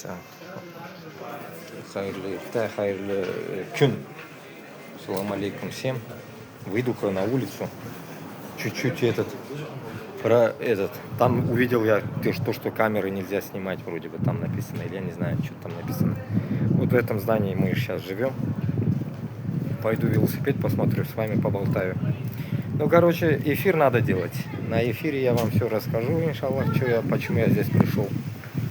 Так. Хайрлы кюн. Салам алейкум всем. Выйду-ка на улицу. Чуть-чуть Там увидел я то, что камеры нельзя снимать, вроде бы там написано, или я не знаю, что там написано. Вот в этом здании мы сейчас живем. Пойду велосипед посмотрю, с вами поболтаю. Ну, короче, эфир надо делать. На эфире я вам все расскажу, иншаллах, почему я здесь пришел.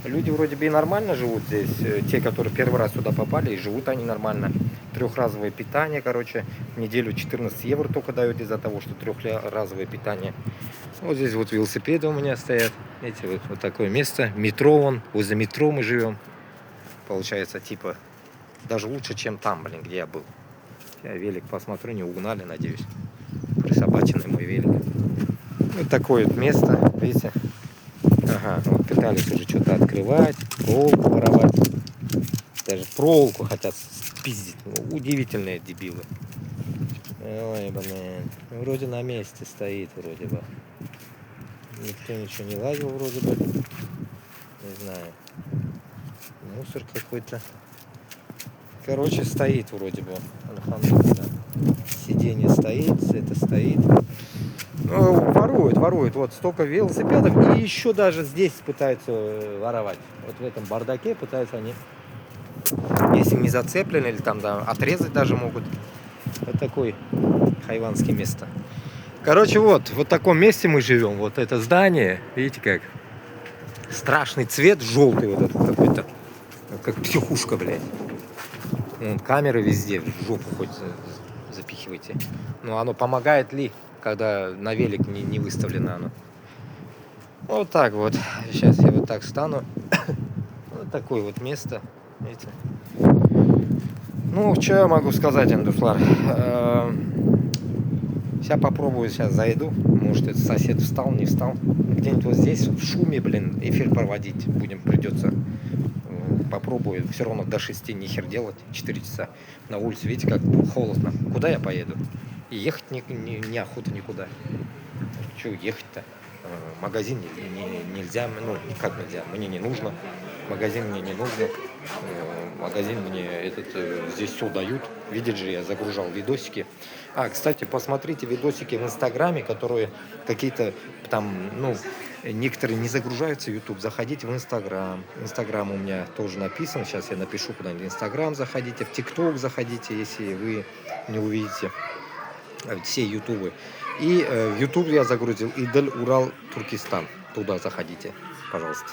Люди вроде бы и нормально живут здесь. Те, которые первый раз сюда попали, и живут они нормально. Трехразовое питание, короче, в неделю 14 евро только дают из-за того, что трехразовое питание. Вот здесь вот велосипеды у меня стоят. Видите, вот такое место. Метро вон, возле метро мы живем. Получается, типа, даже лучше, чем там, где я был. Я велик посмотрю, не угнали, надеюсь. Присобаченный мой велик. Вот такое вот место, видите. Ага, вот пытались уже что-то открывать, проволоку воровать. Даже проволоку хотят спиздить. Удивительные дебилы. Ой, блин. Вроде на месте стоит, вроде бы. Никто ничего не лазил, вроде бы. Не знаю. Мусор какой-то. Короче, стоит вроде бы. Альхамдулилля. Сиденье стоит, это стоит. Воруют. Вот столько велосипедов. И еще даже здесь пытаются воровать. Вот в этом бардаке пытаются они, если не зацеплены или там отрезать даже могут. Вот такое хайванское место. Короче, вот в таком месте мы живем. Вот это здание, видите как? Страшный цвет, желтый вот этот какой-то. Как психушка, блядь. Вон, камеры везде, в жопу хоть запихивайте. Но оно помогает ли, когда на велик не выставлено оно? Вот так вот. Сейчас я вот так встану. Вот такое вот место. Видите? Ну, что я могу сказать, Андуслар? Сейчас попробую, сейчас зайду. Может, этот сосед встал, не встал. Где-нибудь вот здесь, в шуме, эфир проводить придется. Попробую. Все равно до 6 нихер делать. 4 часа на улице. Видите, как холодно. Куда я поеду? И ехать неохота никуда. Чего ехать-то? Магазин нельзя. Ну, как нельзя? Мне не нужно. Магазин мне не нужно. Магазин мне здесь все дают. Видите же, я загружал видосики. Кстати, посмотрите видосики в Инстаграме, которые какие-то там, некоторые не загружаются в YouTube. Заходите в Инстаграм. Инстаграм у меня тоже написан. Сейчас я напишу куда-нибудь. Инстаграм заходите, в ТикТок заходите, если вы не увидите все ютубы. И в YouTube я загрузил Идель Урал Туркестан. Туда заходите, пожалуйста.